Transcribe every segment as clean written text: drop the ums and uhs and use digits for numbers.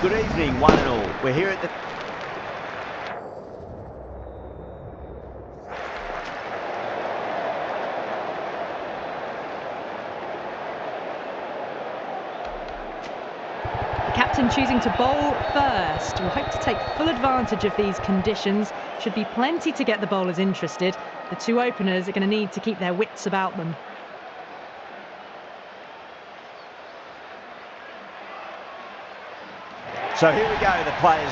good evening, one and all. We're here at the... Captain choosing to bowl first. We'll hope to take full advantage of these conditions. Should be plenty to get the bowlers interested. The two openers are going to need to keep their wits about them. So here we go, the players.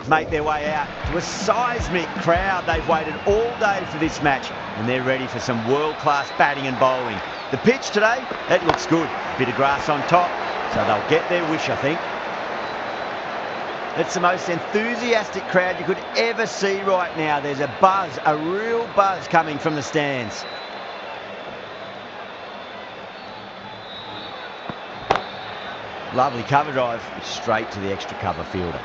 Make their way out to a seismic crowd. They've waited all day for this match and they're ready for some world-class batting and bowling. The pitch today, that looks good. A bit of grass on top, so they'll get their wish, I think. It's the most enthusiastic crowd you could ever see right now. There's a buzz, a real buzz coming from the stands. Lovely cover drive, straight to the extra cover fielder.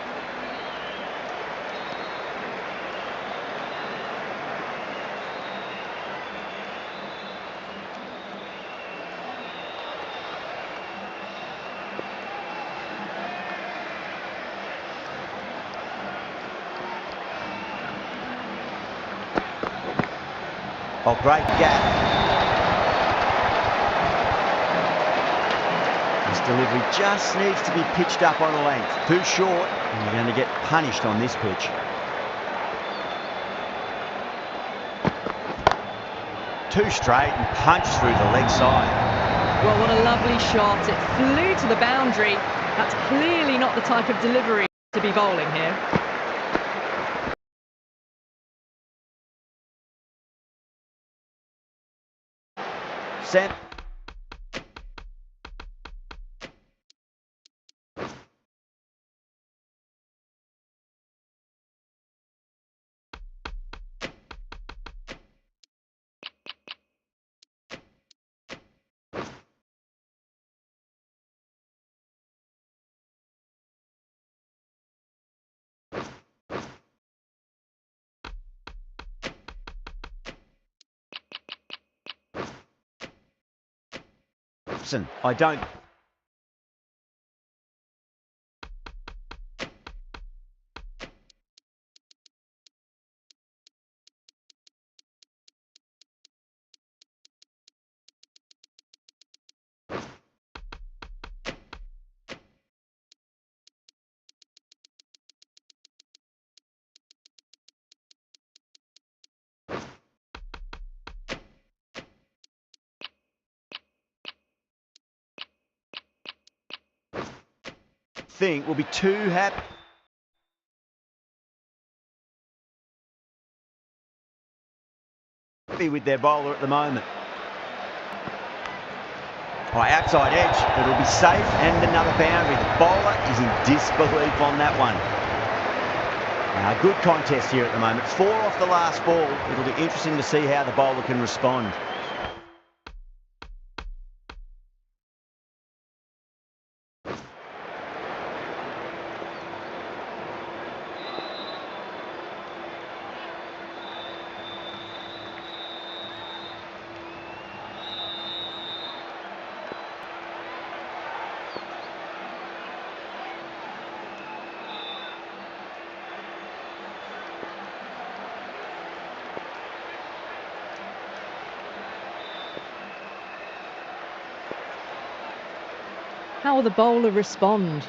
Oh, great gap. This delivery just needs to be pitched up on a length. Too short, and you're going to get punished on this pitch. Too straight and punched through the leg side. Well, what a lovely shot. It flew to the boundary. That's clearly not the type of delivery to be bowling here. Sam. I don't... think will be too happy with their bowler at the moment. By outside edge, but it'll be safe and another boundary. The bowler is in disbelief on that one. Good contest here at the moment. 4 off the last ball. It'll be interesting to see how the bowler can respond. How will the bowler respond?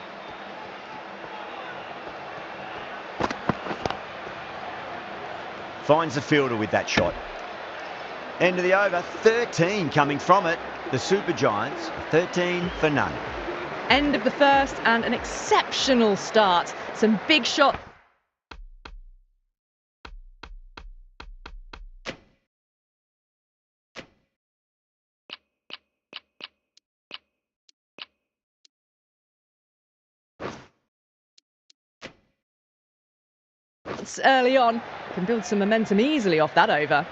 Finds the fielder with that shot. End of the over, 13 coming from it. The Super Giants, 13 for none. End of the first and an exceptional start. Some big shots. Early on, can build some momentum easily off that over.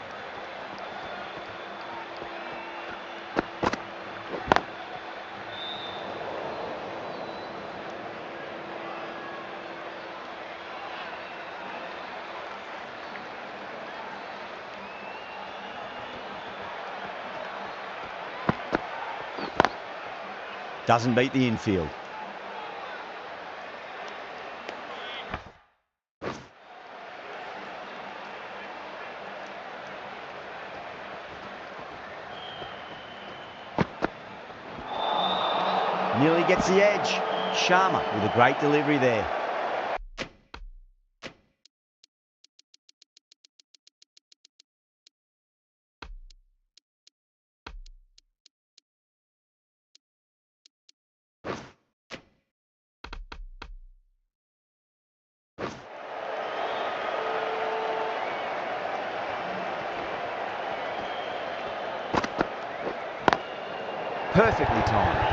Doesn't beat the infield. Nearly gets the edge. Sharma with a great delivery there. Perfectly timed.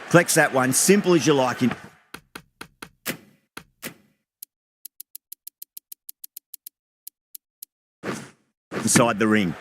Flex that one, simple as you like him. Inside the ring.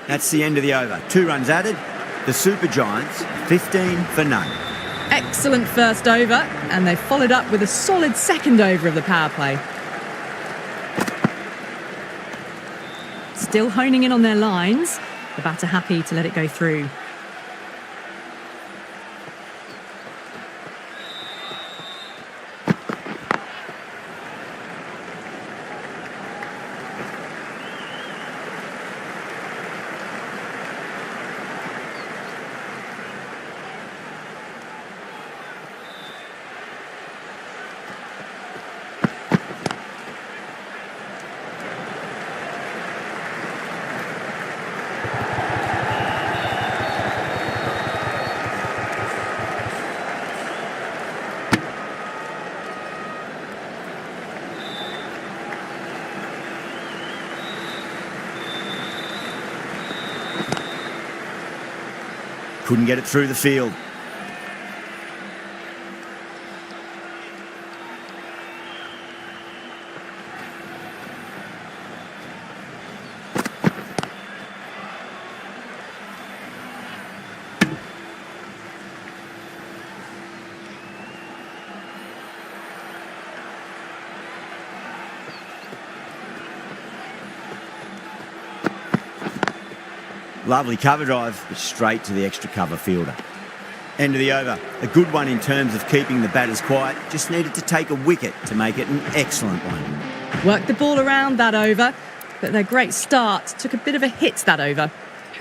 That's the end of the over. 2 runs added. The Super Giants, 15 for none. Excellent first over, and they followed up with a solid second over of the power play. Still honing in on their lines. The batter happy to let it go through. Couldn't get it through the field. Lovely cover drive, but straight to the extra cover fielder. End of the over. A good one in terms of keeping the batters quiet. Just needed to take a wicket to make it an excellent one. Worked the ball around that over, but their great start took a bit of a hit that over.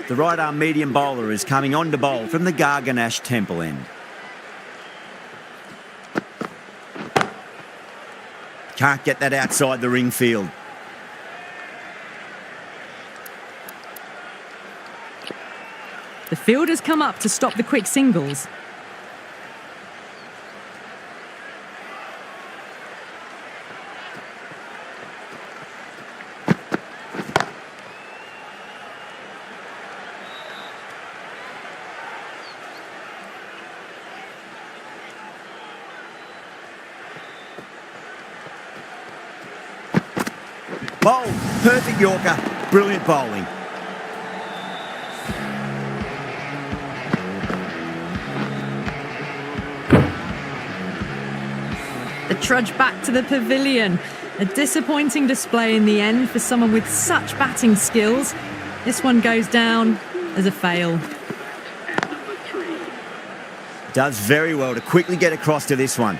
The right-arm medium bowler is coming on to bowl from the Garganash Temple end. Can't get that outside the ring field. The fielders come up to stop the quick singles. Bowl, perfect Yorker, brilliant bowling. The trudge back to the pavilion. A disappointing display in the end for someone with such batting skills. This one goes down as a fail. Does very well to quickly get across to this one.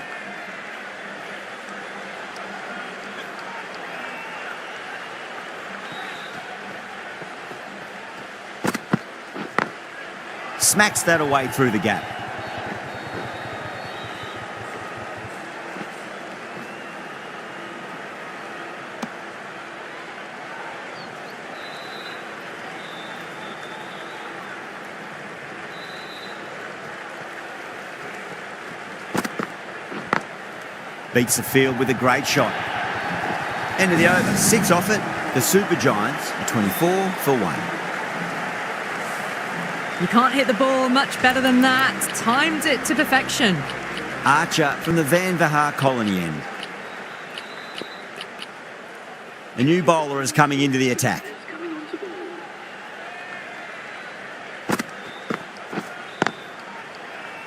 smacks that away through the gap. Beats the field with a great shot. End of the over, 6 off it. The Super Giants are 24 for 1. You can't hit the ball much better than that. Timed it to perfection. Archer from the Van Vahar colony end. A new bowler is coming into the attack.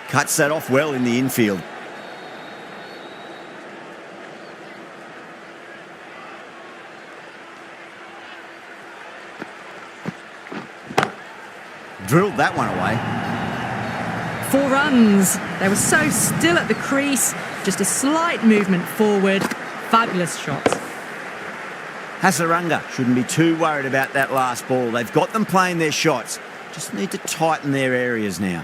Cuts that off well in the infield. Drilled that one away. 4 runs. They were so still at the crease. Just a slight movement forward. Fabulous shot. Hasaranga shouldn't be too worried about that last ball. They've got them playing their shots. Just need to tighten their areas now.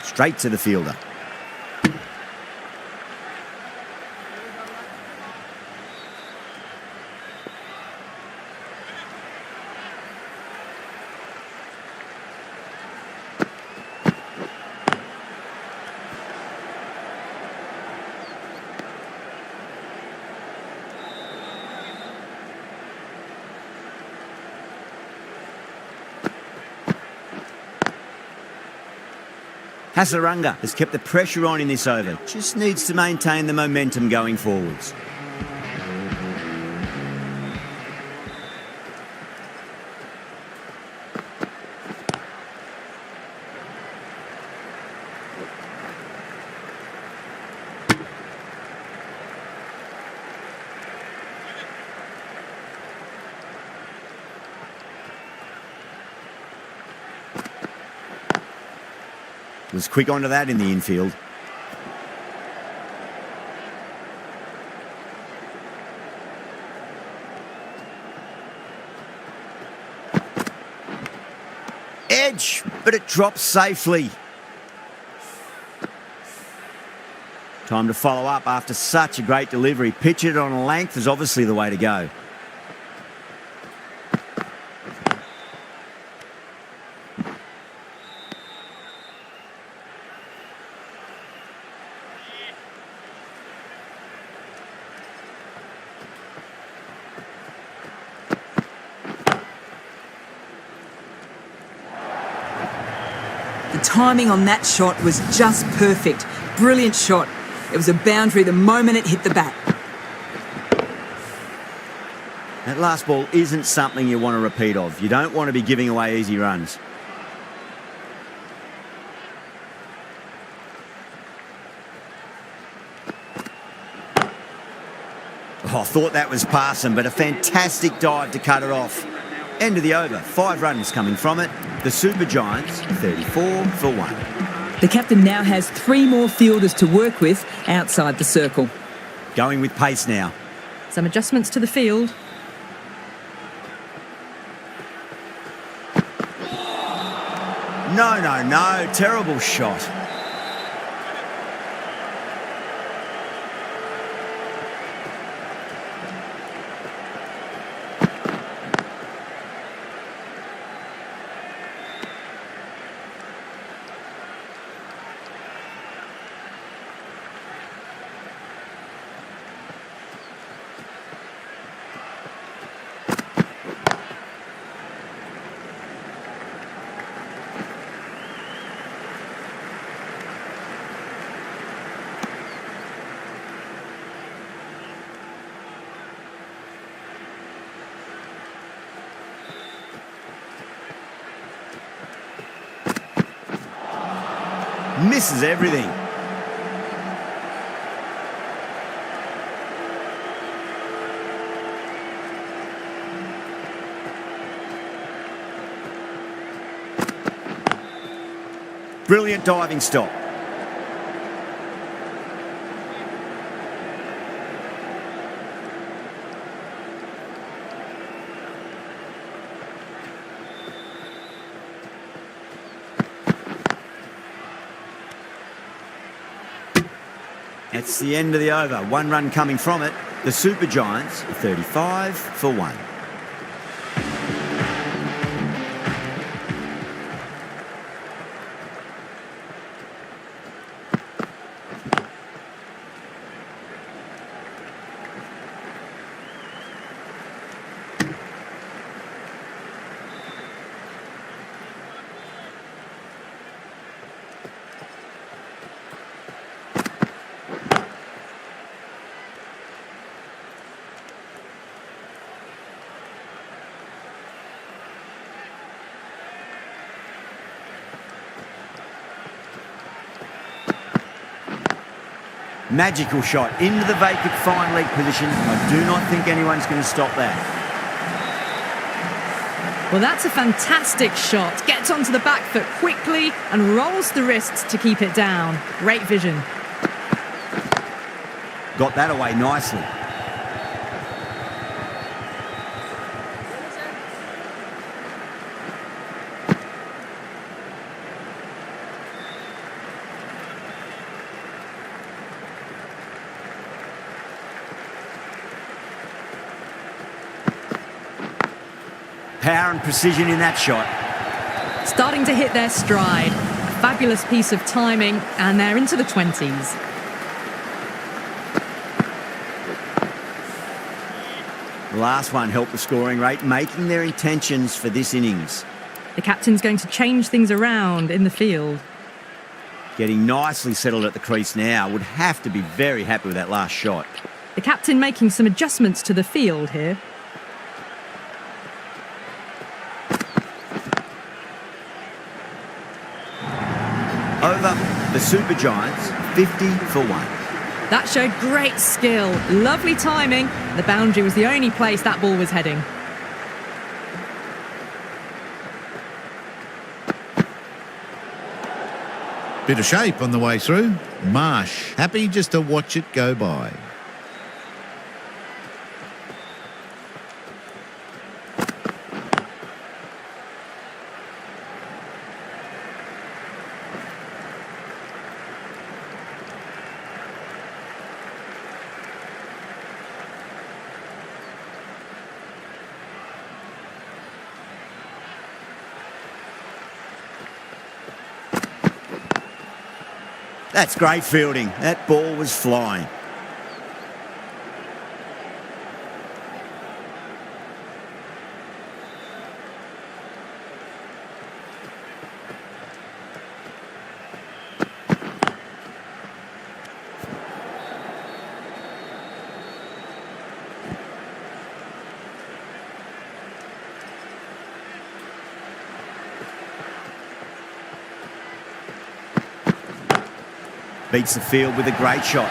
Straight to the fielder. Hasaranga has kept the pressure on in this over. Just needs to maintain the momentum going forwards. Was quick onto that in the infield. Edge, but it drops safely. Time to follow up after such a great delivery. Pitch it on a length is obviously the way to go. Timing on that shot was just perfect. Brilliant shot. It was a boundary the moment it hit the bat. That last ball isn't something you want to repeat of. You don't want to be giving away easy runs. Oh, I thought that was passing, but a fantastic dive to cut it off. End of the over, 5 runs coming from it. The Super Giants, 34 for 1. The captain now has 3 more fielders to work with outside the circle. Going with pace now. Some adjustments to the field. No. Terrible shot. Misses everything. Brilliant diving stop. That's the end of the over. 1 run coming from it. The Super Giants are 35 for 1. Magical shot into the vacant fine leg position. I do not think anyone's going to stop that. Well, that's a fantastic shot. Gets onto the back foot quickly and rolls the wrists to keep it down. Great vision. Got that away nicely. Power and precision in that shot. Starting to hit their stride. A fabulous piece of timing, and they're into the 20s. The last one helped the scoring rate, making their intentions for this innings. The captain's going to change things around in the field. Getting nicely settled at the crease now. Would have to be very happy with that last shot. The captain making some adjustments to the field here. Over the Super Giants, 50 for 1. That showed great skill, lovely timing. The boundary was the only place that ball was heading. Bit of shape on the way through. Marsh, happy just to watch it go by. That's great fielding. That ball was flying. Beats the field with a great shot.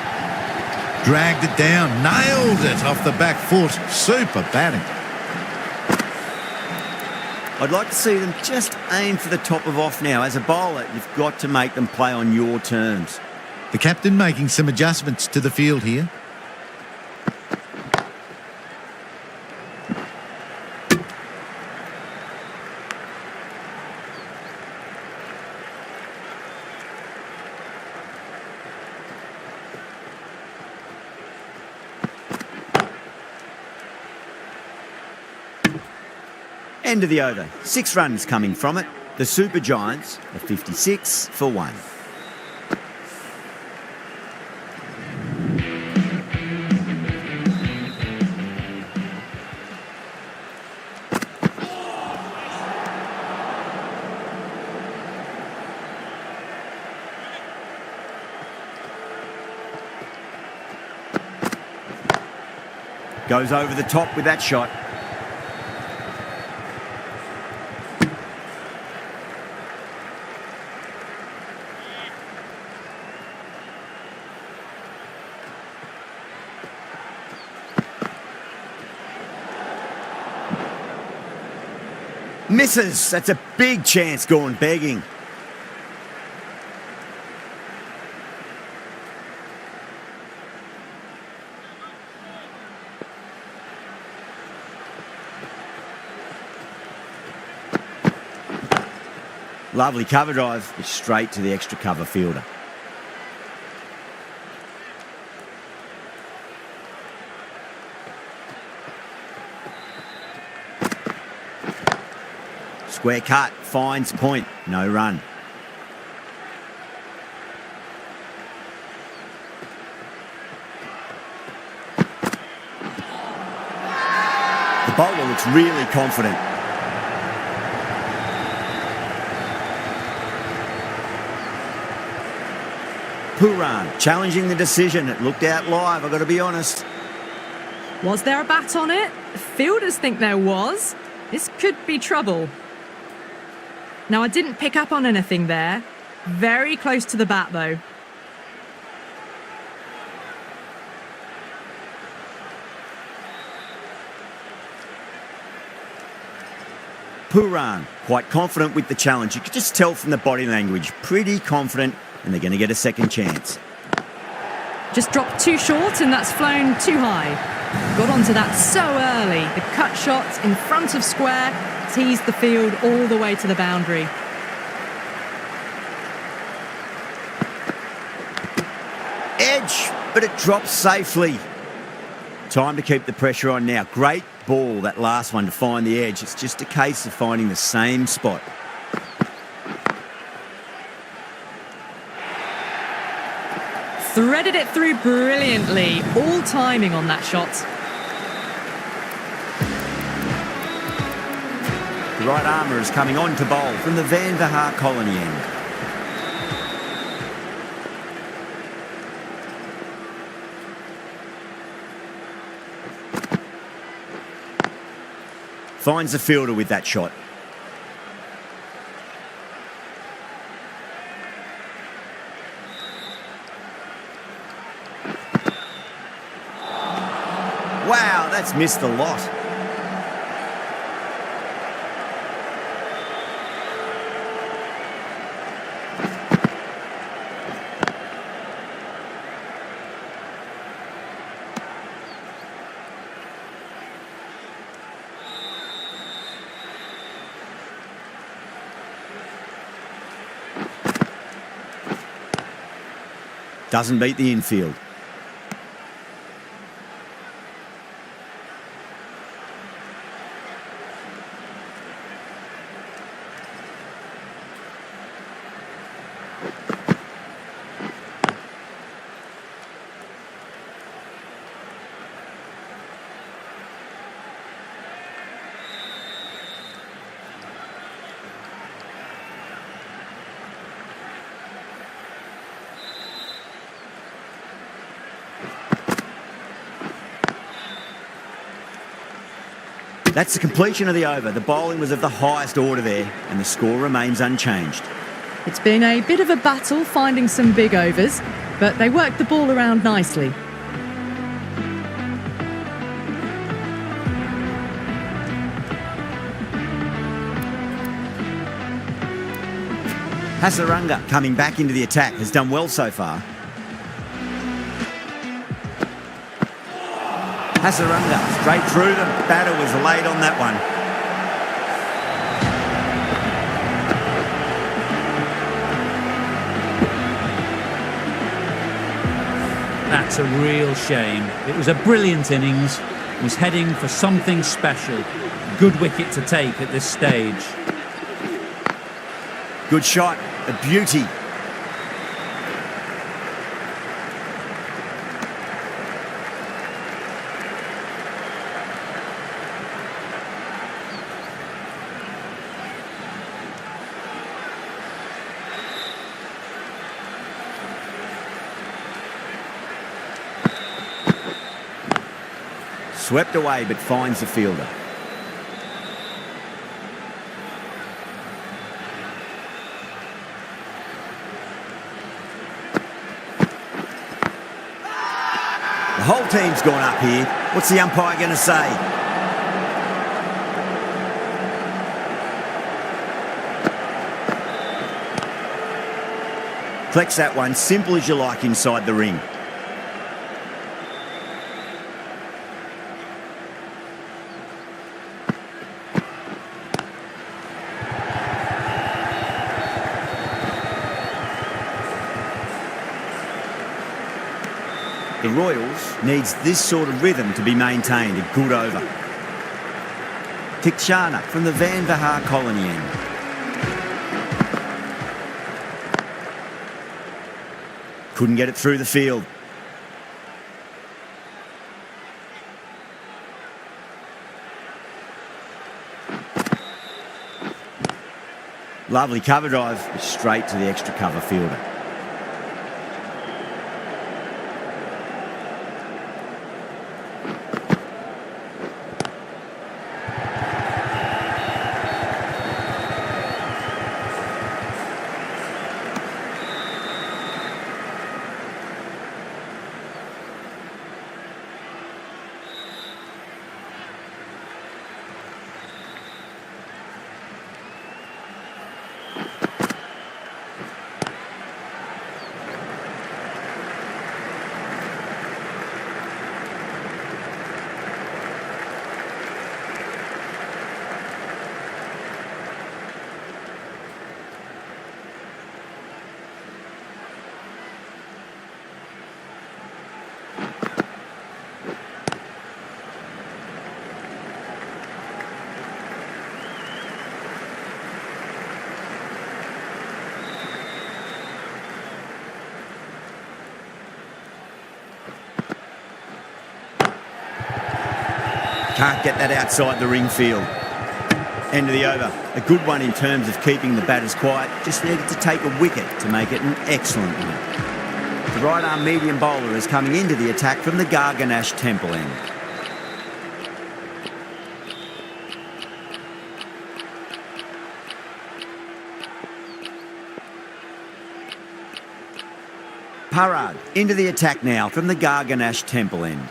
Dragged it down, nailed it off the back foot. Super batting. I'd like to see them just aim for the top of off now. As a bowler, you've got to make them play on your terms. The captain making some adjustments to the field here. End of the over. 6 runs coming from it. The Super Giants are 56 for 1. Goes over the top with that shot. Misses. That's a big chance going begging. Lovely cover drive, but straight to the extra cover fielder. Square cut, finds point, no run. The bowler looks really confident. Pooran challenging the decision. It looked out live, I've got to be honest. Was there a bat on it? Fielders think there was. This could be trouble. Now, I didn't pick up on anything there. Very close to the bat, though. Pooran, quite confident with the challenge. You could just tell from the body language. Pretty confident, and they're going to get a second chance. Just dropped too short, and that's flown too high. Got onto that so early. The cut shot in front of square teased the field all the way to the boundary. Edge, but it drops safely. Time to keep the pressure on now. Great ball, that last one, to find the edge. It's just a case of finding the same spot. Threaded it through brilliantly. All timing on that shot. The right armour is coming on to bowl from the Van der Haar colony end. Finds the fielder with that shot. Wow, that's missed the lot. Doesn't beat the infield. That's the completion of the over. The bowling was of the highest order there, and the score remains unchanged. It's been a bit of a battle finding some big overs, but they worked the ball around nicely. Hasaranga, coming back into the attack, has done well so far. Hasaranga, straight through them. Batter was late on that one. That's a real shame. It was a brilliant innings. Was heading for something special. Good wicket to take at this stage. Good shot, a beauty. Swept away, but finds the fielder. The whole team's gone up here. What's the umpire going to say? Collects that one, simple as you like, inside the ring. The Royals needs this sort of rhythm to be maintained. A good over. Tikchana from the Van Vahar colony end. Couldn't get it through the field. Lovely cover drive, straight to the extra cover fielder. Can't get that outside the ring field. End of the over. A good one in terms of keeping the batters quiet. Just needed to take a wicket to make it an excellent one. The right-arm medium bowler is coming into the attack from the Garganash Temple end. Parad into the attack now from the Garganash Temple end.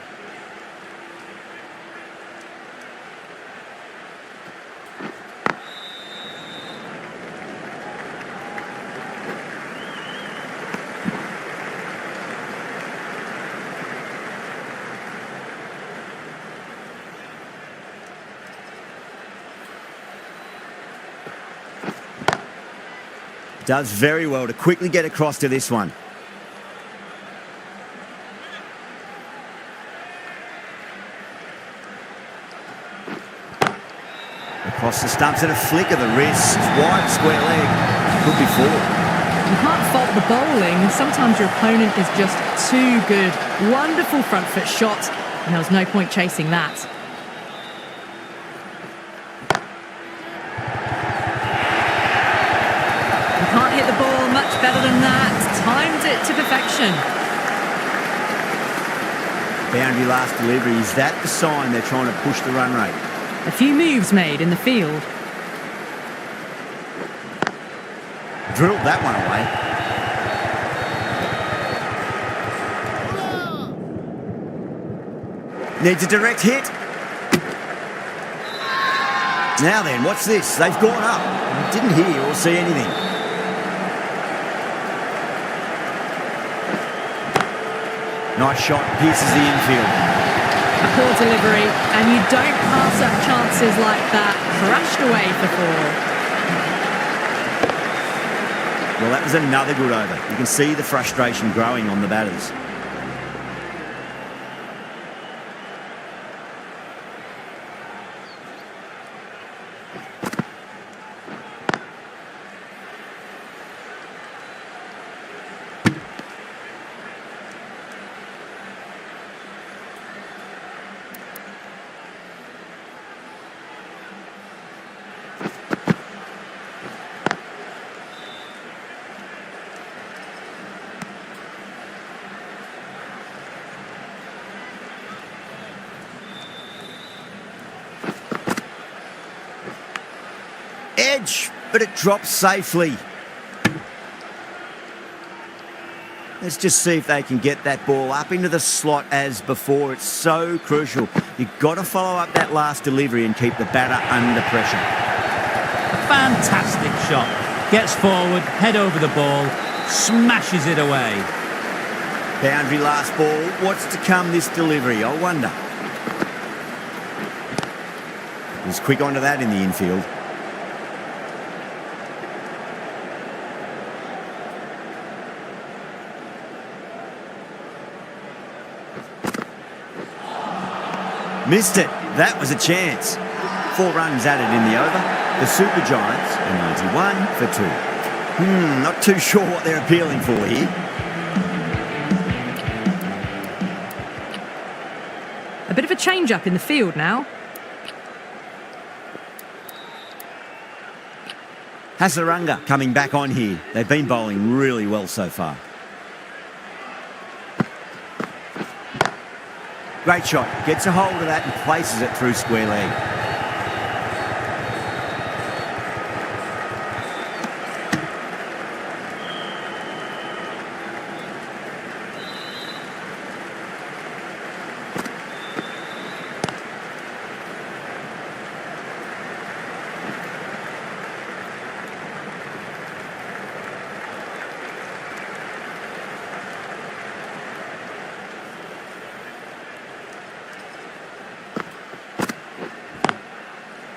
Does very well to quickly get across to this one. Across the stumps and a flick of the wrist. Wide square leg. Could be four. You can't fault the bowling. Sometimes your opponent is just too good. Wonderful front foot shot, and there was no point chasing that. Can't hit the ball much better than that. Timed it to perfection. Boundary last delivery. Is that the sign they're trying to push the run rate? A few moves made in the field. Drilled that one away. Needs a direct hit. Now then, what's this? They've gone up. Didn't hear or see anything. Nice shot, pierces the infield. A poor delivery, and you don't pass up chances like that. Crashed away for four. Well, that was another good over. You can see the frustration growing on the batters. Edge, but it drops safely. Let's just see if they can get that ball up into the slot as before. It's so crucial. You've got to follow up that last delivery and keep the batter under pressure. A fantastic shot. Gets forward, head over the ball, smashes it away. Boundary last ball. What's to come this delivery, I wonder. Was quick onto that in the infield. Missed it. That was a chance. 4 runs added in the over. The Super Giants are 91 for 2. Not too sure what they're appealing for here. A bit of a change-up in the field now. Hasaranga coming back on here. They've been bowling really well so far. Great shot. Gets a hold of that and places it through square leg.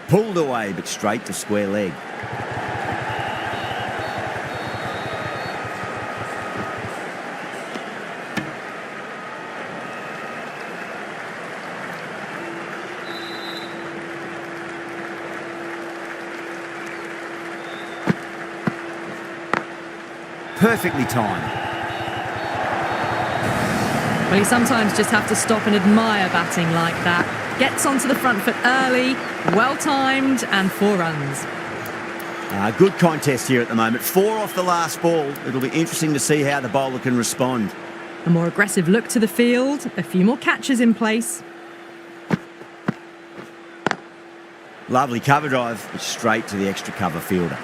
Pulled away, but straight to square leg. Perfectly timed. Well, you sometimes just have to stop and admire batting like that. Gets onto the front foot early, well-timed, and 4 runs. Good contest here at the moment. 4 off the last ball. It'll be interesting to see how the bowler can respond. A more aggressive look to the field, a few more catches in place. Lovely cover drive, but straight to the extra cover fielder.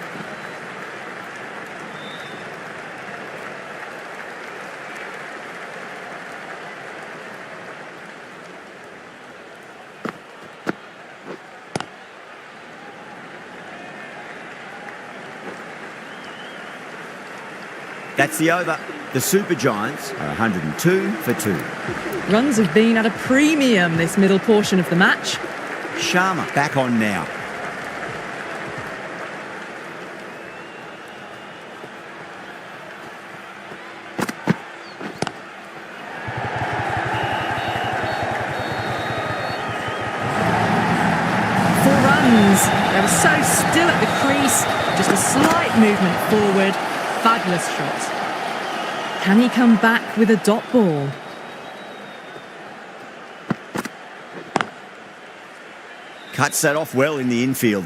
That's the over. The Super Giants are 102 for 2. Runs have been at a premium this middle portion of the match. Sharma back on now. They were so still at the crease, just a slight movement forward. Fabulous shot. Can he come back with a dot ball? Cuts that off well in the infield.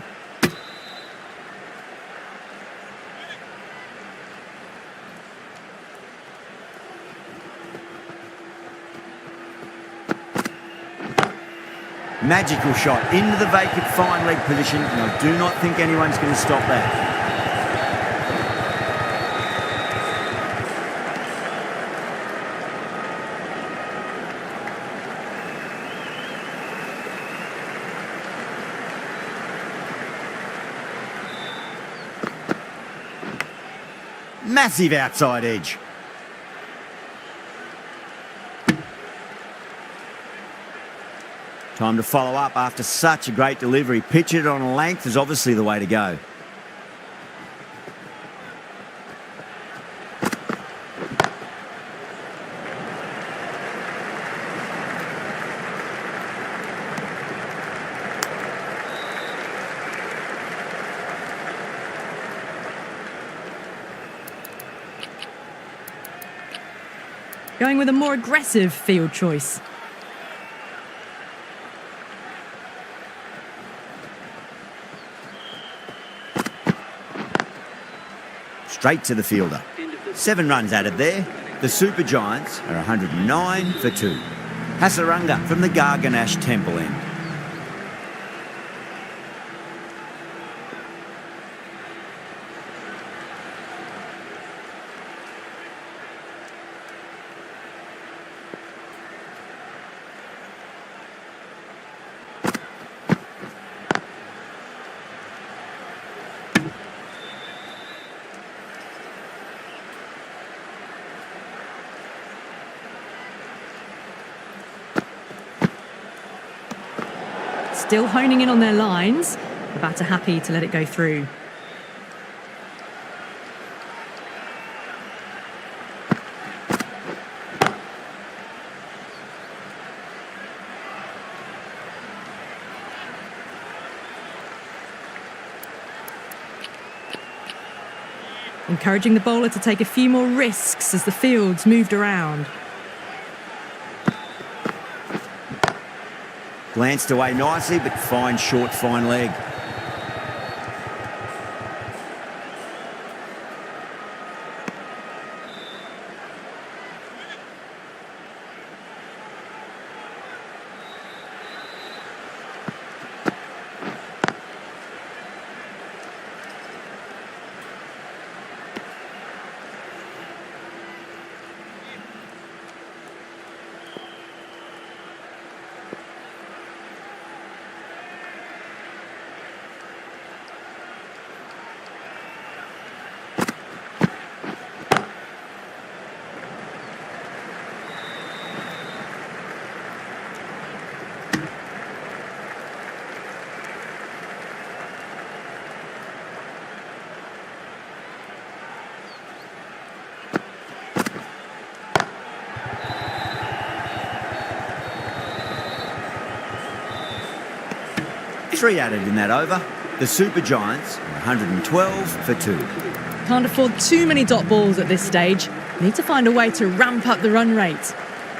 Magical shot into the vacant fine leg position, and I do not think anyone's going to stop that. Massive outside edge. Time to follow up after such a great delivery. Pitch it on a length is obviously the way to go. Going with a more aggressive field choice. Straight to the fielder. 7 runs added there. The Super Giants are 109 for 2. Hasaranga from the Garganash Temple end. Still honing in on their lines. The batter happy to let it go through. encouraging the bowler to take a few more risks as the field's moved around. Glanced away nicely, but fine short, fine leg. Three added in that over. The Super Giants are 112 for 2. Can't afford too many dot balls at this stage. Need to find a way to ramp up the run rate.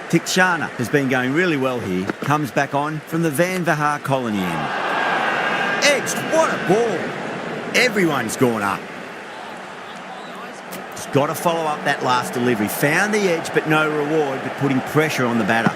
Tikshana has been going really well here. Comes back on from the Van Vahar colony end. Edged, what a ball. Everyone's gone up. Just got to follow up that last delivery. Found the edge, but no reward, but putting pressure on the batter.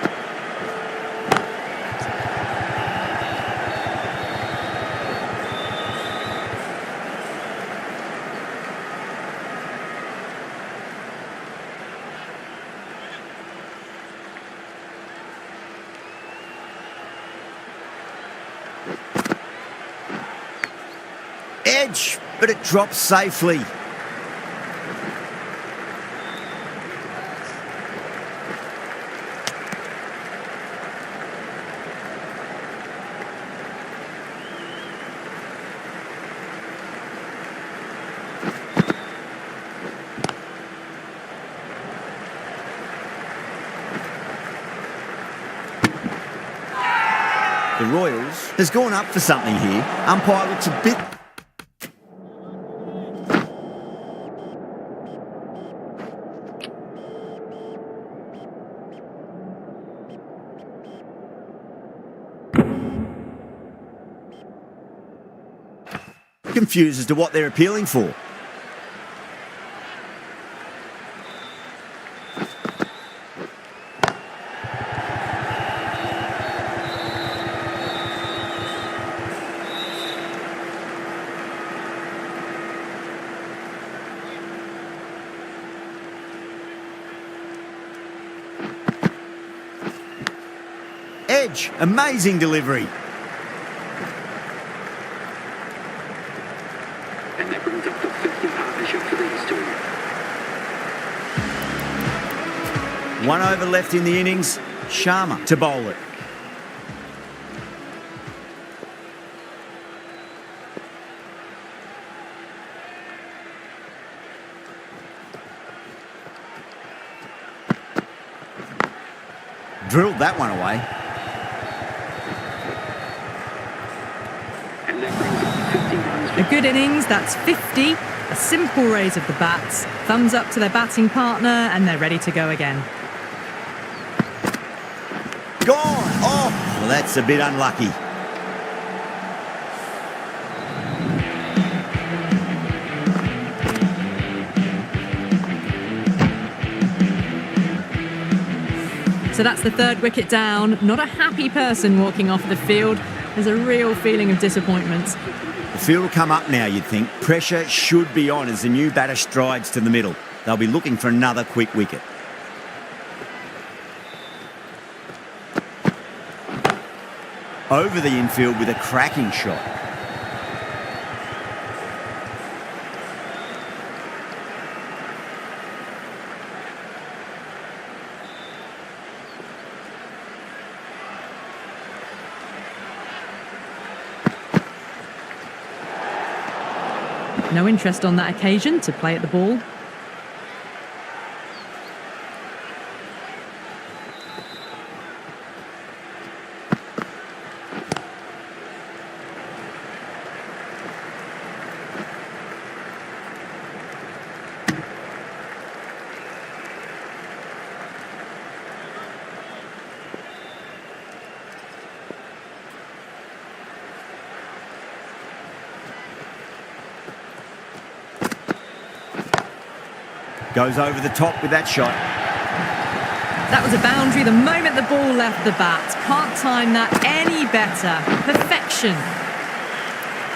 Edge, but it drops safely. The Royals has gone up for something here. Umpire looks a bit... confused as to what they're appealing for. Edge, amazing delivery. And that brings up the 50 partnership for these two. 1 over left in the innings. Sharma to bowl it. Drilled that one away. And that brings up 50 runs. A good innings, that's 50. A simple raise of the bats. Thumbs up to their batting partner and they're ready to go again. Gone! Oh, well, that's a bit unlucky. So that's the third wicket down. Not a happy person walking off the field. There's a real feeling of disappointment. The field will come up now, you'd think. Pressure should be on as the new batter strides to the middle. They'll be looking for another quick wicket. Over the infield with a cracking shot. No interest on that occasion to play at the ball. Goes over the top with that shot. That was a boundary the moment the ball left the bat. Can't time that any better. Perfection.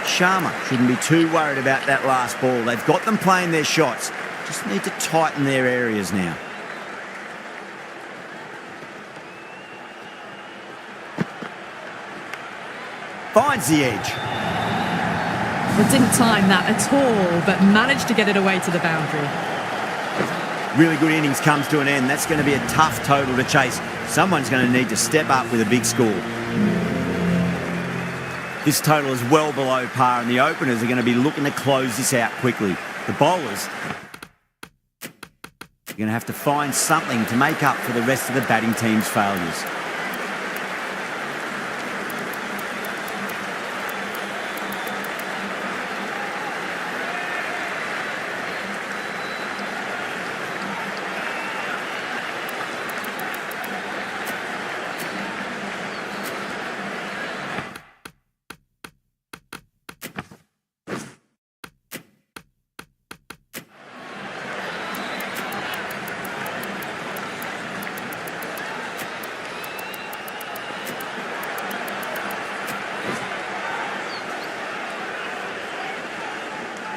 Sharma shouldn't be too worried about that last ball. They've got them playing their shots. Just need to tighten their areas now. Finds the edge. Well, didn't time that at all, but managed to get it away to the boundary. Really good innings comes to an end. That's going to be a tough total to chase. Someone's going to need to step up with a big score. This total is well below par, and the openers are going to be looking to close this out quickly. The bowlers are going to have to find something to make up for the rest of the batting team's failures.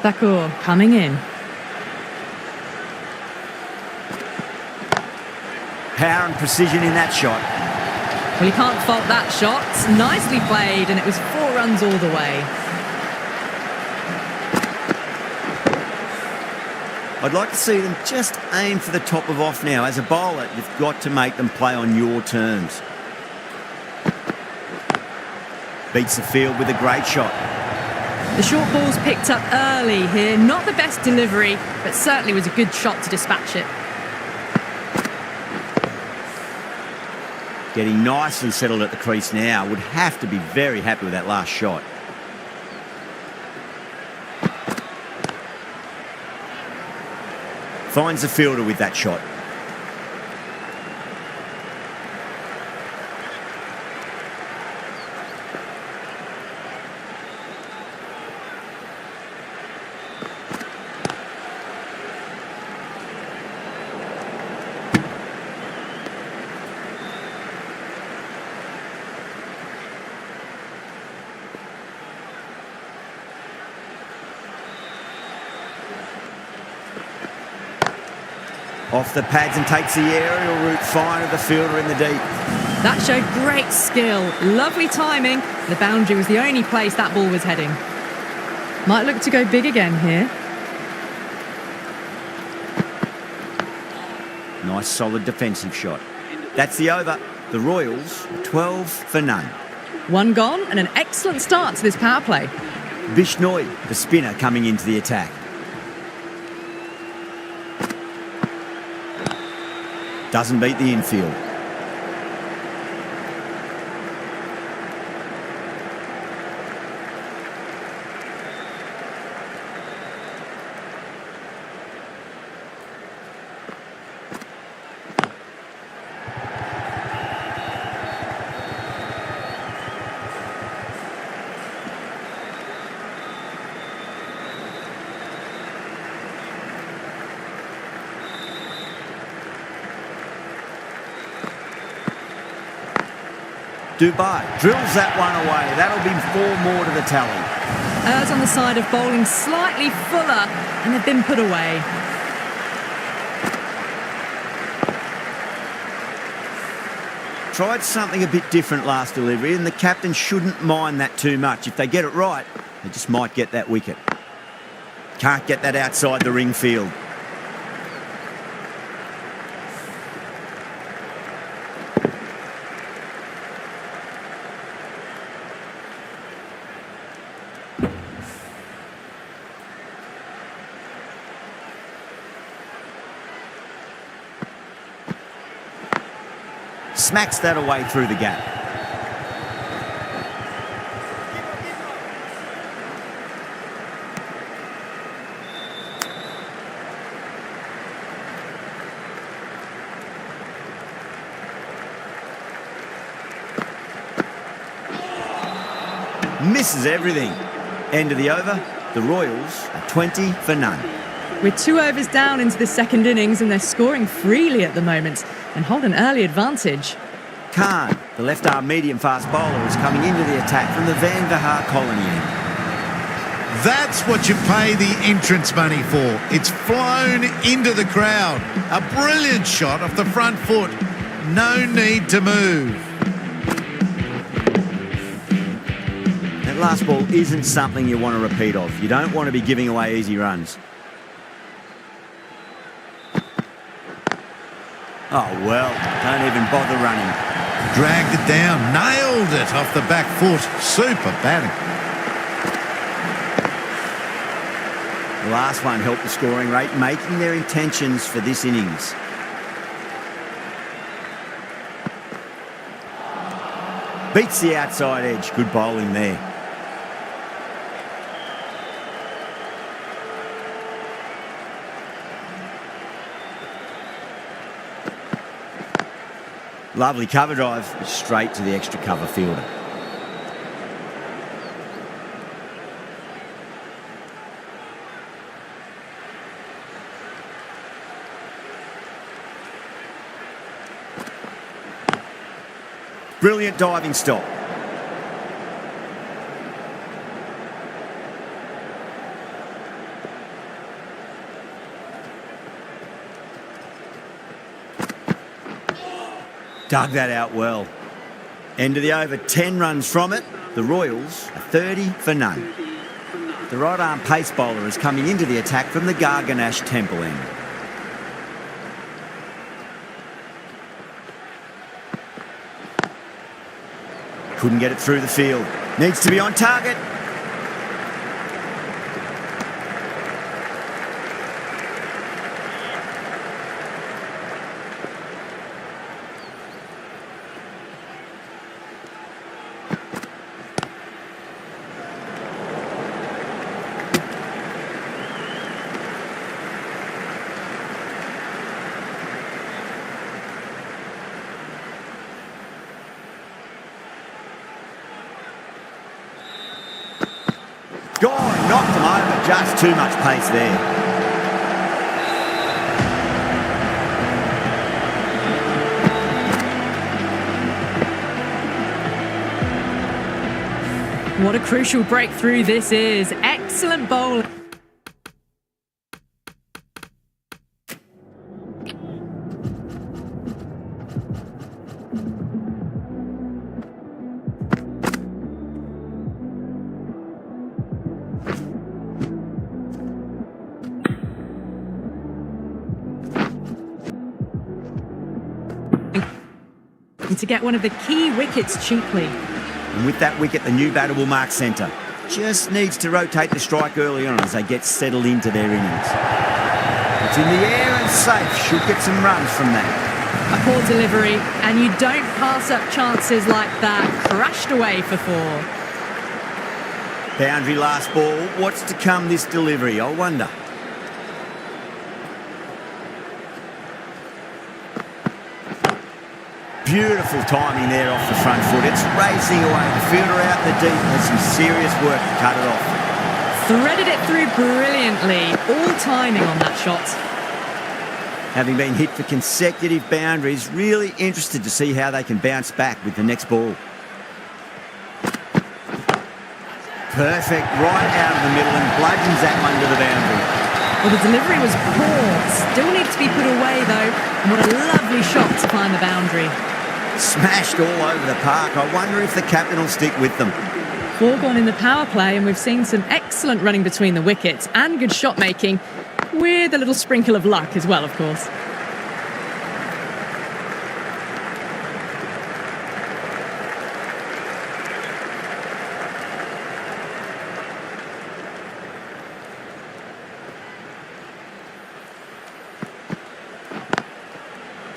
Thakur coming in. Power and precision in that shot. Well, you can't fault that shot. Nicely played, and it was 4 runs all the way. I'd like to see them just aim for the top of off now. As a bowler, you've got to make them play on your terms. Beats the field with a great shot. The short ball's picked up early here. Not the best delivery, but certainly was a good shot to dispatch it. Getting nicely settled at the crease now. Would have to be very happy with that last shot. Finds the fielder with that shot. Off the pads and takes the aerial route fine of the fielder in the deep. That showed great skill. Lovely timing. The boundary was the only place that ball was heading. Might look to go big again here. Nice solid defensive shot. That's the over. The Royals 12 for none. 1 gone and an excellent start to this power play. Bishnoi, the spinner, coming into the attack. Doesn't beat the infield. Dubai drills that one away. That'll be 4 more to the tally. Errs on the side of bowling slightly fuller, and they've been put away. Tried something a bit different last delivery, and the captain shouldn't mind that too much. If they get it right, they just might get that wicket. Can't get that outside the ring field. Smacks that away through the gap. Misses everything. End of the over. The Royals are 20 for none. We're 2 overs down into the second innings and they're scoring freely at the moment and hold an early advantage. Khan, the left-arm medium-fast bowler, is coming into the attack from the Van Vahar colony end. That's what you pay the entrance money for. It's flown into the crowd. A brilliant shot off the front foot. No need to move. That last ball isn't something you want to repeat of. You don't want to be giving away easy runs. Oh, well, don't even bother running. Dragged it down, nailed it off the back foot. Super batting. The last one helped the scoring rate, making their intentions for this innings. Beats the outside edge. Good bowling there. Lovely cover drive, straight to the extra cover fielder. Brilliant diving stop. Dug that out well. End of the over, 10 runs from it. The Royals are 30 for none. The right arm pace bowler is coming into the attack from the Garganash Temple end. Couldn't get it through the field. Needs to be on target. Gone, knocked them over, just too much pace there. What a crucial breakthrough this is. Excellent bowling. And to get one of the key wickets cheaply. And with that wicket, the new batter will mark centre. Just needs to rotate the strike early on as they get settled into their innings. It's in the air and safe. Should get some runs from that. A poor delivery, and you don't pass up chances like that. Crashed away for 4. Boundary last ball. What's to come this delivery, I wonder. Beautiful timing there off the front foot. It's racing away. The fielder out in the deep has some serious work to cut it off. Threaded it through brilliantly. All timing on that shot. Having been hit for consecutive boundaries, really interested to see how they can bounce back with the next ball. Perfect, right out of the middle and bludgeons that one to the boundary. Well, the delivery was poor. Still needs to be put away though. And what a lovely shot to find the boundary. Smashed all over the park. I wonder if the captain will stick with them. 4 gone in the power play, and we've seen some excellent running between the wickets and good shot making, with a little sprinkle of luck as well, of course.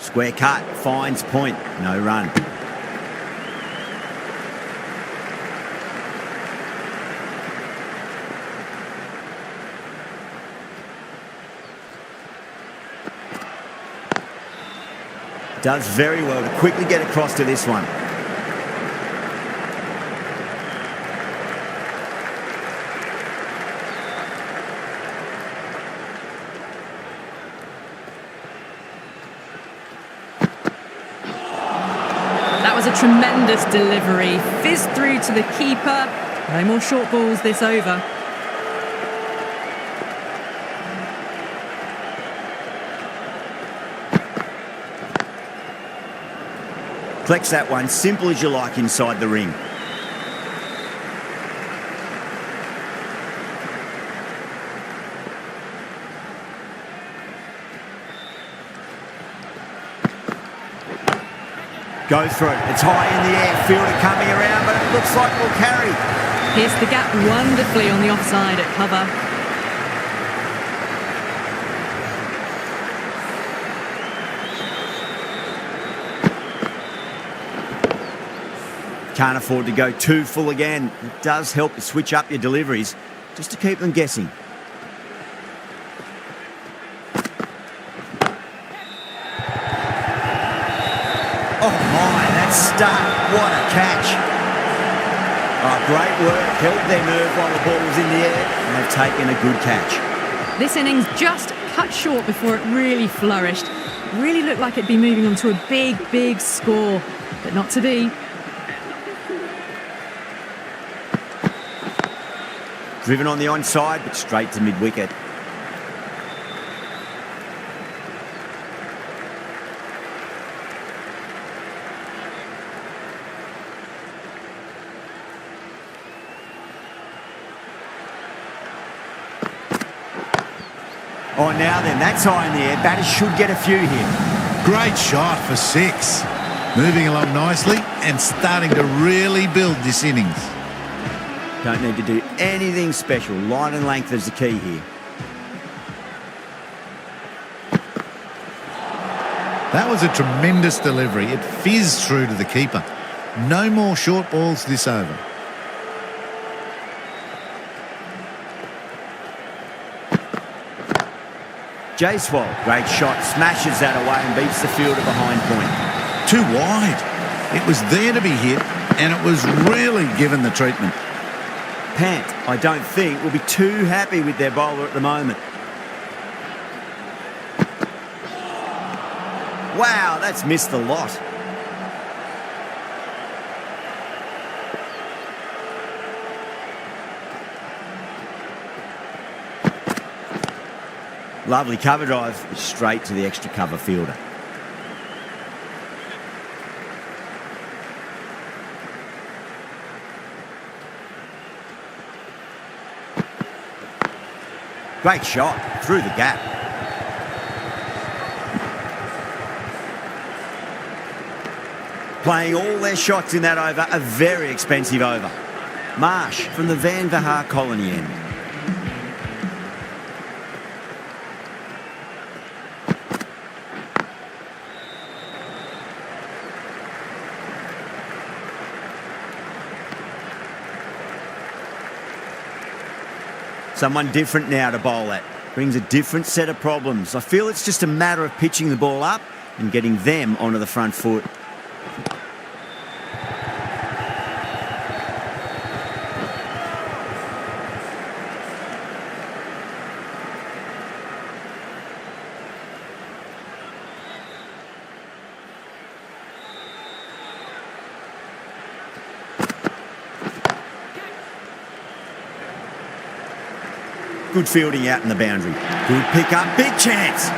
Square cut, finds point, no run. Does very well to quickly get across to this one. tremendous delivery. Fizzed through to the keeper. No more short balls this over. Flex that one, simple as you like inside the ring. Go through. It's high in the air. Fielder coming around, but it looks like we'll carry. Pierced the gap wonderfully on the offside at cover. Can't afford to go too full again. It does help to switch up your deliveries just to keep them guessing. Oh my, that start. What a catch. Oh, great work. Held their nerve while the ball was in the air, and they've taken a good catch. This innings just cut short before it really flourished. Really looked like it'd be moving on to a big, big score, but not to be. Driven on the onside, but straight to mid-wicket. Oh, now then, that's high in the air. Batters should get a few here. Great shot for 6. Moving along nicely and starting to really build this innings. Don't need to do anything special. Line and length is the key here. That was a tremendous delivery. It fizzed through to the keeper. No more short balls this over. Jaiswal, great shot, smashes that away and beats the fielder behind point. Too wide. It was there to be hit, and it was really given the treatment. Pant, I don't think, will be too happy with their bowler at the moment. Wow, that's missed a lot. Lovely cover drive, straight to the extra cover fielder. Great shot, through the gap. Playing all their shots in that over, a very expensive over. Marsh from the Van Vahar colony end. Someone different now to bowl at. Brings a different set of problems. I feel it's just a matter of pitching the ball up and getting them onto the front foot. Good fielding out in the boundary. Good pick up, big chance.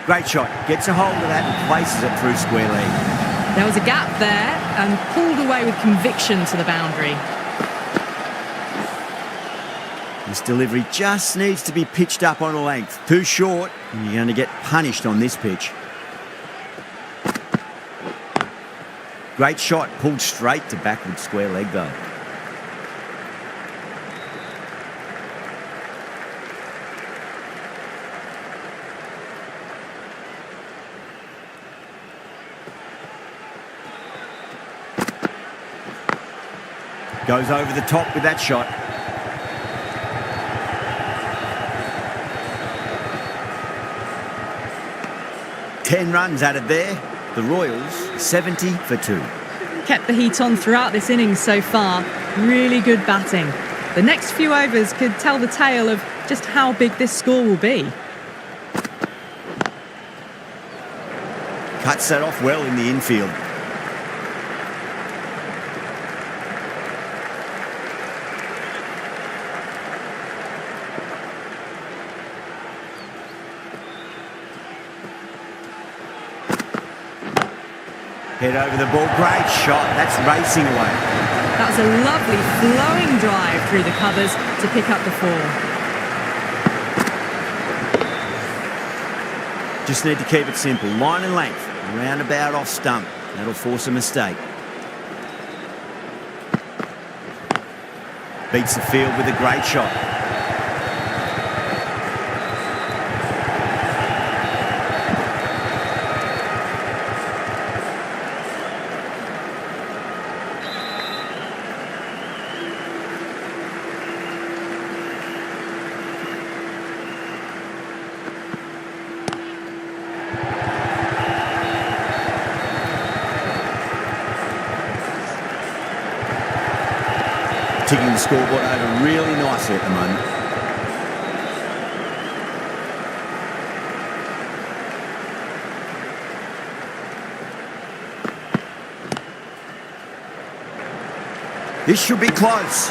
Great shot. Gets a hold of that and places it through square leg. There was a gap there and pulled away with conviction to the boundary. This delivery just needs to be pitched up on a length. Too short, and you're going to get punished on this pitch. Great shot, pulled straight to backward square leg though. Goes over the top with that shot. Ten runs added there. The Royals 70 for 2. kept the heat on throughout this innings so far. Really good batting. The next few overs could tell the tale of just how big this score will be. Cuts that off well in the infield. Head over the ball, great shot, that's racing away. That was a lovely flowing drive through the covers to pick up the 4. Just need to keep it simple, line and length, roundabout off stump, that'll force a mistake. Beats the field with a great shot. Ticking the scoreboard over really nicely at the moment. This should be close.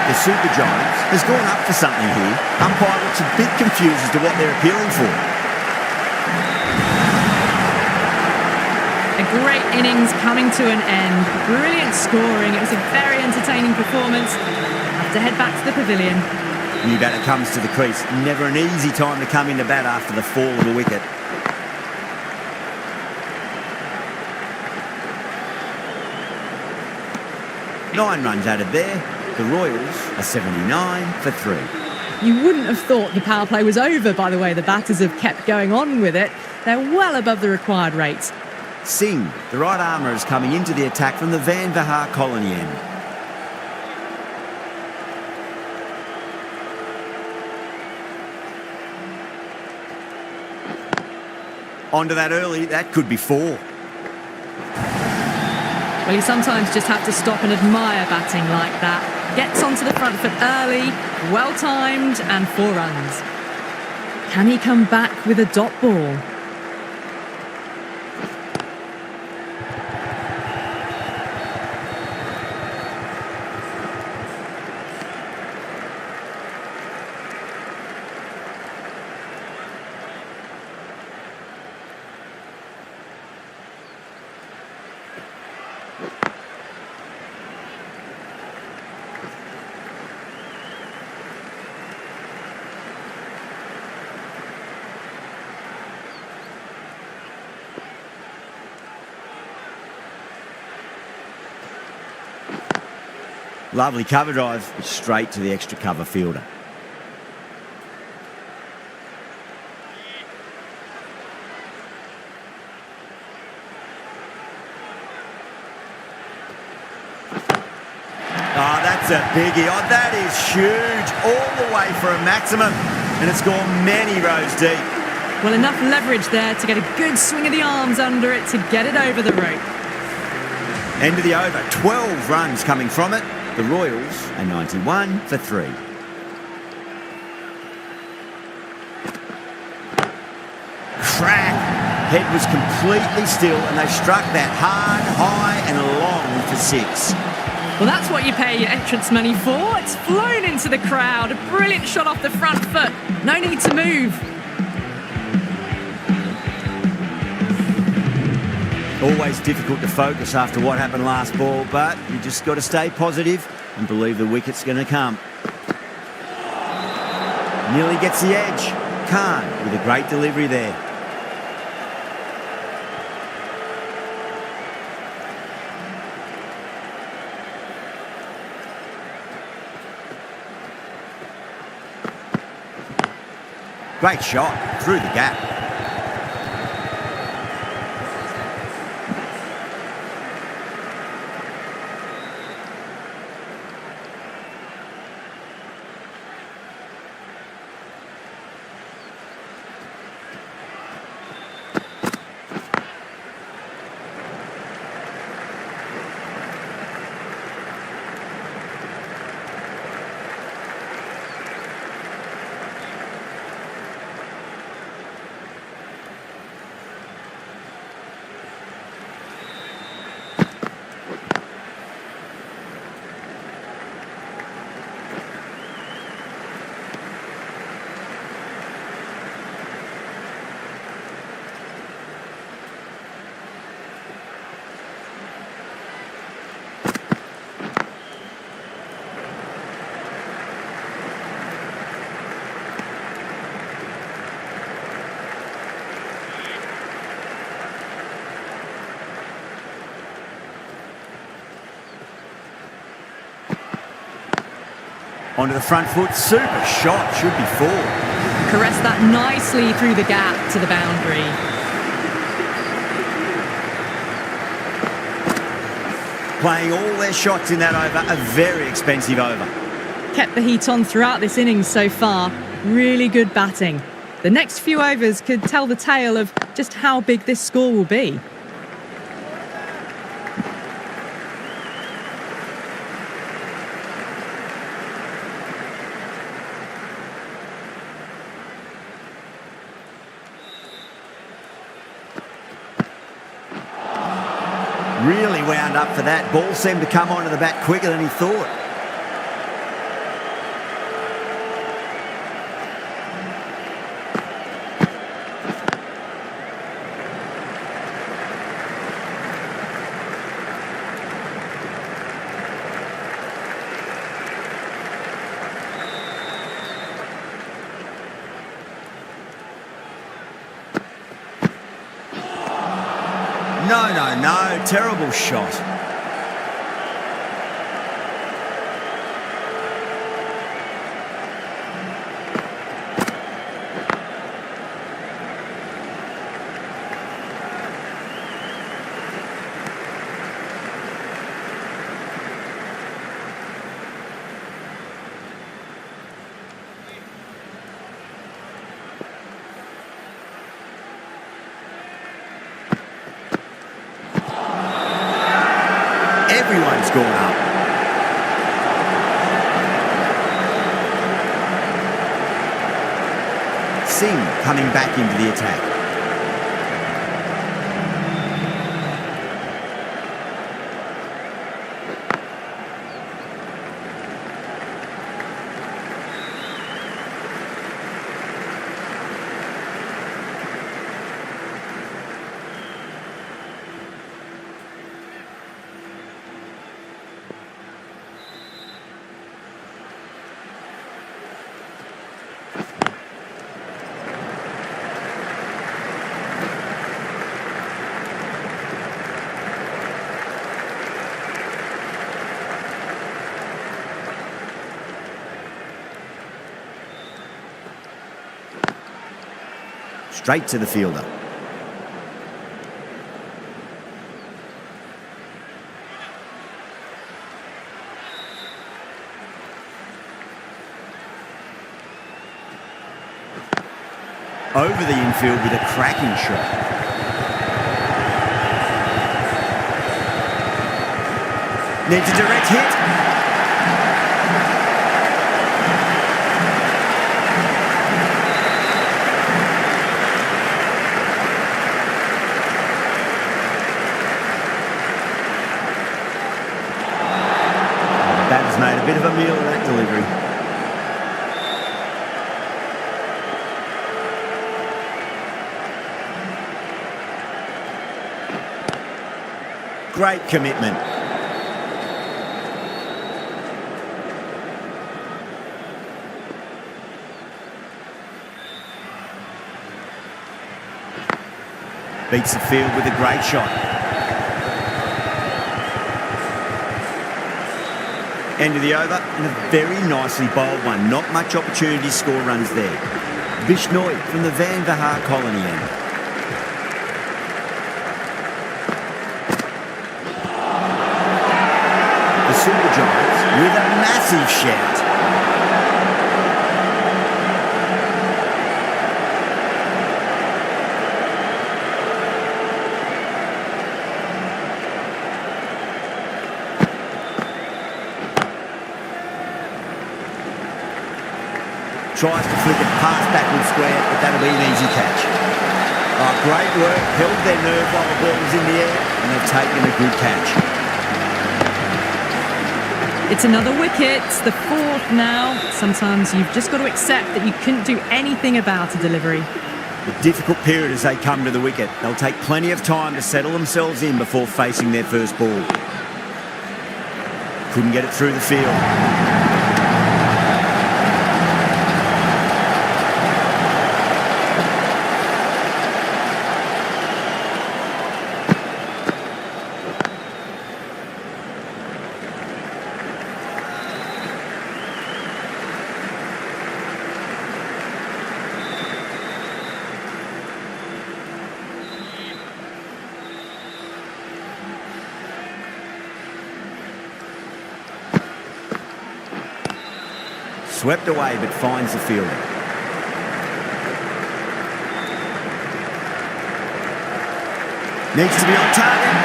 The Super Giants has gone up for something here. Umpire looks a bit confused as to what they're appealing for. A great innings coming to an end. Brilliant scoring. It was a very entertaining performance. Have to head back to the pavilion. New batter comes to the crease. Never an easy time to come into bat after the fall of the wicket. Nine runs added there. The Royals are 79 for 3. You wouldn't have thought the power play was over by the way the batters have kept going on with it. They're well above the required rates. Singh, the right armour, is coming into the attack from the Van Vahar colony end. Onto that early, that could be 4. Well, you sometimes just have to stop and admire batting like that. Gets onto the front foot early, well-timed, and 4 runs. Can he come back with a dot ball? Lovely cover drive, straight to the extra cover fielder. Oh, that's a biggie. Oh, that is huge. All the way for a maximum. And it's gone many rows deep. Well, enough leverage there to get a good swing of the arms under it to get it over the rope. End of the over. 12 runs coming from it. The Royals are 91 for 3. Crack! Head was completely still and they struck that hard, high and long for 6. Well, that's what you pay your entrance money for. It's flown into the crowd. A brilliant shot off the front foot. No need to move. Always difficult to focus after what happened last ball, but you just got to stay positive and believe the wicket's going to come. Nearly gets the edge. Khan with a great delivery there. Great shot through the gap. Onto the front foot, super shot, should be 4. Caressed that nicely through the gap to the boundary. Playing all their shots in that over, a very expensive over. Kept the heat on throughout this innings so far. Really good batting. The next few overs could tell the tale of just how big this score will be. Really wound up for that. Ball seemed to come onto the bat quicker than he thought. No, terrible shot. Everyone's gone up. Singh coming back into the attack. Straight to the fielder. Over the infield with a cracking shot. Needs a direct hit. Batter's made a bit of a meal of that delivery. Great commitment. Beats the field with a great shot. End of the over, and a very nicely bowled one. Not much opportunity to score runs there. Bishnoi from the Van Vahar colony end. The Super Giants with a massive shout. Tries to flick it past backward square, but that'll be an easy catch. Oh, great work, held their nerve while the ball was in the air, and they've taken a good catch. It's another wicket, the 4th now. Sometimes you've just got to accept that you couldn't do anything about a delivery. A difficult period as they come to the wicket. They'll take plenty of time to settle themselves in before facing their first ball. Couldn't get it through the field. Swept away but finds the fielder. Needs to be on target.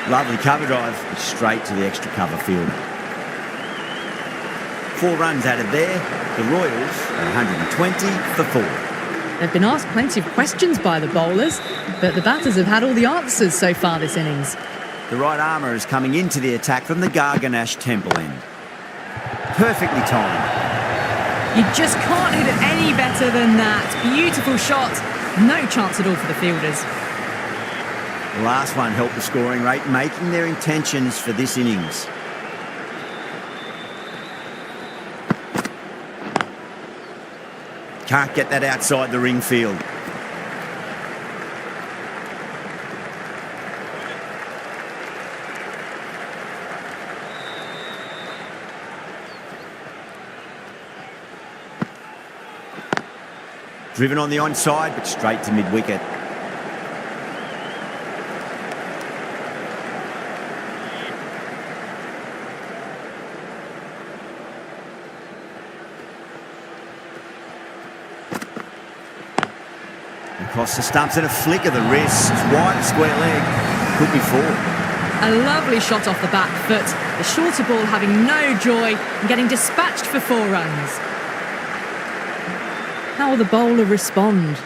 Lovely cover drive, straight to the extra cover fielder. 4 runs added there. The Royals are 120 for 4. They've been asked plenty of questions by the bowlers, but the batters have had all the answers so far this innings. The right armour is coming into the attack from the Garganash Temple end. Perfectly timed. You just can't hit it any better than that. Beautiful shot. No chance at all for the fielders. The last one helped the scoring rate, making their intentions for this innings. Can't get that outside the ring field. Driven on the onside, but straight to mid-wicket. Across the stumps and a flick of the wrist. Wide square leg. Could be 4. A lovely shot off the back foot. The shorter ball having no joy and getting dispatched for 4 runs. How will the bowler respond?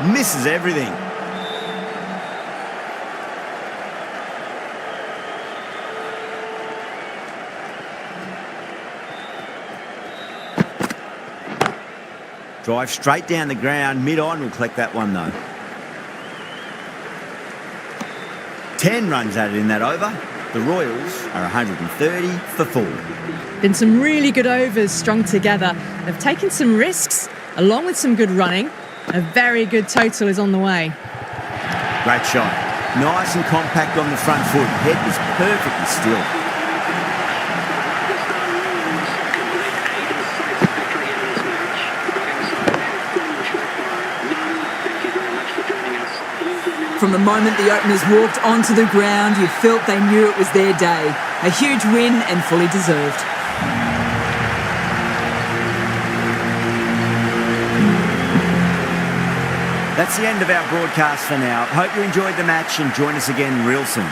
Misses everything. Drive straight down the ground. Mid-on will collect that one though. 10 runs added in that over. The Royals are 130 for 4. Been some really good overs strung together. They've taken some risks along with some good running. A very good total is on the way. Great shot. Nice and compact on the front foot. Head was perfectly still. From the moment the openers walked onto the ground, you felt they knew it was their day. A huge win and fully deserved. That's the end of our broadcast for now. Hope you enjoyed the match and join us again real soon.